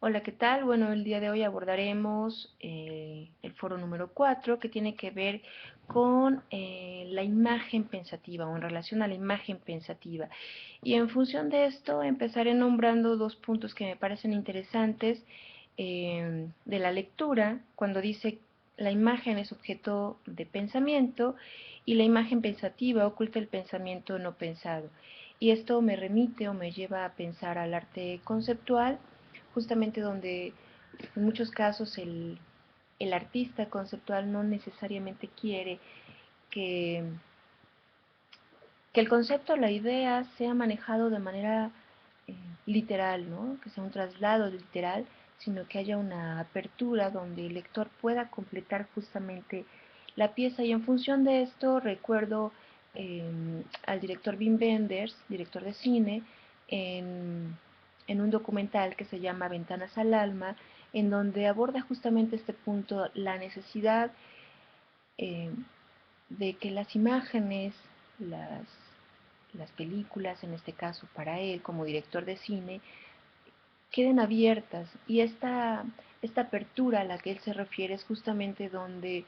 Hola, ¿qué tal? Bueno, el día de hoy abordaremos el foro número 4 que tiene que ver con la imagen pensativa o en relación a la imagen pensativa. Y en función de esto empezaré nombrando dos puntos que me parecen interesantes de la lectura, cuando dice la imagen es objeto de pensamiento y la imagen pensativa oculta el pensamiento no pensado. Y esto me remite o me lleva a pensar al arte conceptual, justamente donde en muchos casos el artista conceptual no necesariamente quiere que, que el concepto, la idea, sea manejado de manera eh, literal, ¿no? Que sea un traslado literal, sino que haya una apertura donde el lector pueda completar justamente la pieza. Y en función de esto recuerdo al director Wim Wenders, director de cine, en, en un documental que se llama Ventanas al Alma, en donde aborda justamente este punto, la necesidad eh, de que las imágenes, las, las películas, en este caso para él como director de cine, queden abiertas. Y esta apertura a la que él se refiere es justamente donde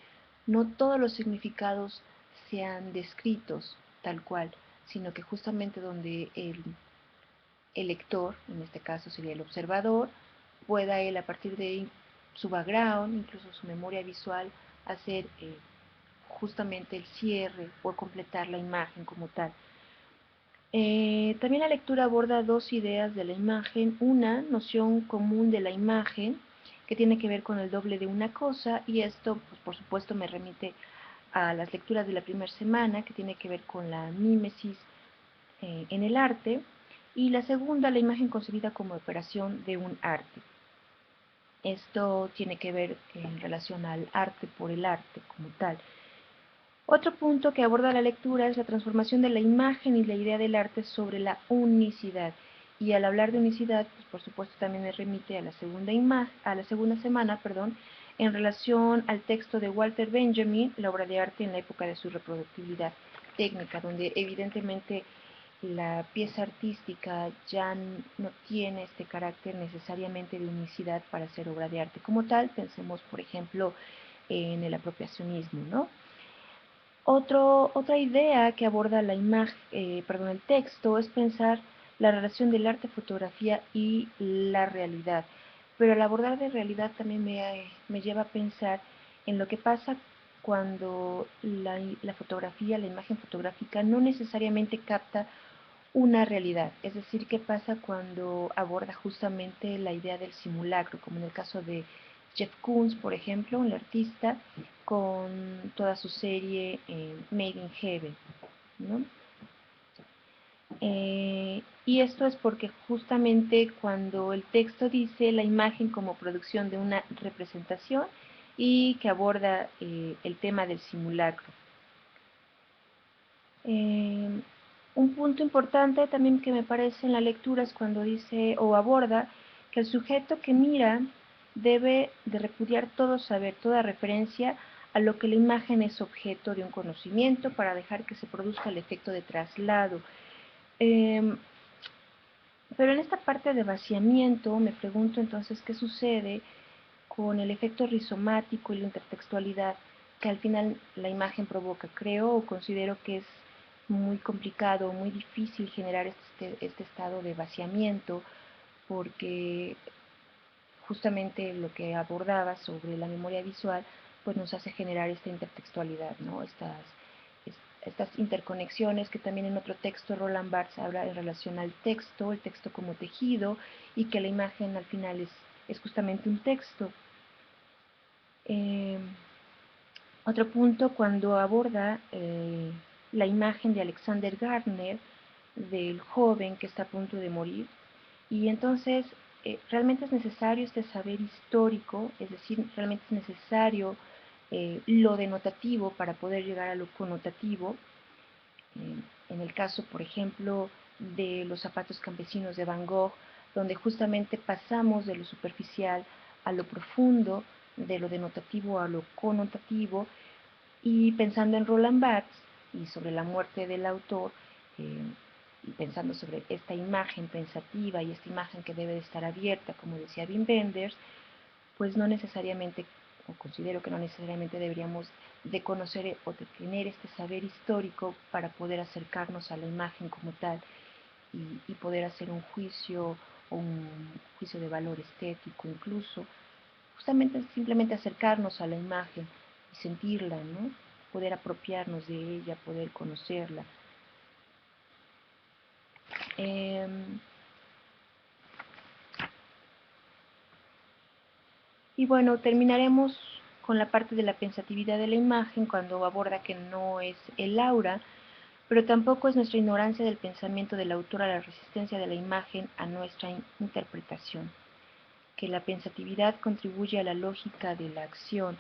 no todos los significados sean descritos tal cual, sino que justamente donde el lector, en este caso sería el observador, pueda él a partir de su background, incluso su memoria visual, hacer justamente el cierre o completar la imagen como tal. También la lectura aborda dos ideas de la imagen, una noción común de la imagen que tiene que ver con el doble de una cosa, y esto pues, por supuesto me remite a las lecturas de la primera semana que tiene que ver con la mímesis en el arte, y la segunda, la imagen concebida como operación de un arte. Esto tiene que ver en relación al arte por el arte como tal. Otro punto que aborda la lectura es la transformación de la imagen y la idea del arte sobre la unicidad. Y al hablar de unicidad, pues por supuesto también me remite a la segunda semana, en relación al texto de Walter Benjamin, la obra de arte en la época de su reproductibilidad técnica, donde evidentemente la pieza artística ya no tiene este carácter necesariamente de unicidad para ser obra de arte como tal. Pensemos, por ejemplo, en el apropiacionismo, ¿no? Otra idea que aborda el texto es pensar la relación del arte, fotografía y la realidad. Pero al abordar de realidad también me lleva a pensar en lo que pasa cuando la fotografía, la imagen fotográfica no necesariamente capta una realidad. Es decir, qué pasa cuando aborda justamente la idea del simulacro, como en el caso de Jeff Koons, por ejemplo, un artista con toda su serie Made in Heaven, ¿no? Y esto es porque justamente cuando el texto dice la imagen como producción de una representación y que aborda el tema del simulacro. Eh, un punto importante también que me parece en la lectura es cuando dice o aborda que el sujeto que mira debe de repudiar todo saber, toda referencia a lo que la imagen es objeto de un conocimiento para dejar que se produzca el efecto de traslado. Eh, pero en esta parte de vaciamiento me pregunto entonces qué sucede con el efecto rizomático y la intertextualidad que al final la imagen provoca. Creo o considero que es muy complicado, muy difícil generar este estado de vaciamiento porque justamente lo que abordaba sobre la memoria visual pues nos hace generar esta intertextualidad, ¿no? Estas interconexiones que también en otro texto Roland Barthes habla en relación al texto, el texto como tejido, y que la imagen al final es justamente un texto. Eh, Otro punto cuando aborda la imagen de Alexander Gardner, del joven que está a punto de morir, y entonces realmente es necesario este saber histórico, es decir, realmente es necesario lo denotativo para poder llegar a lo connotativo. En el caso, por ejemplo, de los zapatos campesinos de Van Gogh, donde justamente pasamos de lo superficial a lo profundo, de lo denotativo a lo connotativo, y pensando en Roland Barthes y sobre la muerte del autor, y pensando sobre esta imagen pensativa y esta imagen que debe de estar abierta, como decía Wim Wenders, pues no necesariamente, o considero que no necesariamente deberíamos de conocer o de tener este saber histórico para poder acercarnos a la imagen como tal y poder hacer un juicio o un juicio de valor estético incluso, justamente simplemente acercarnos a la imagen y sentirla, ¿no? Poder apropiarnos de ella, poder conocerla. Y bueno, terminaremos con la parte de la pensatividad de la imagen cuando aborda que no es el aura, pero tampoco es nuestra ignorancia del pensamiento del autor a la resistencia de la imagen a nuestra interpretación, que la pensatividad contribuye a la lógica de la acción.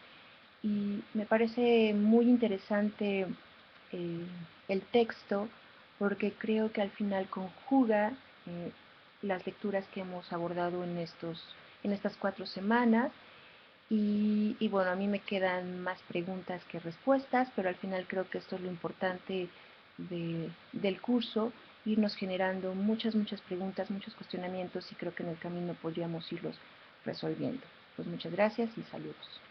Y me parece muy interesante eh, el texto porque creo que al final conjuga eh, las lecturas que hemos abordado en estas 4 semanas y bueno, a mí me quedan más preguntas que respuestas, pero al final creo que esto es lo importante del curso, irnos generando muchas preguntas, muchos cuestionamientos y creo que en el camino podríamos irlos resolviendo. Pues muchas gracias y saludos.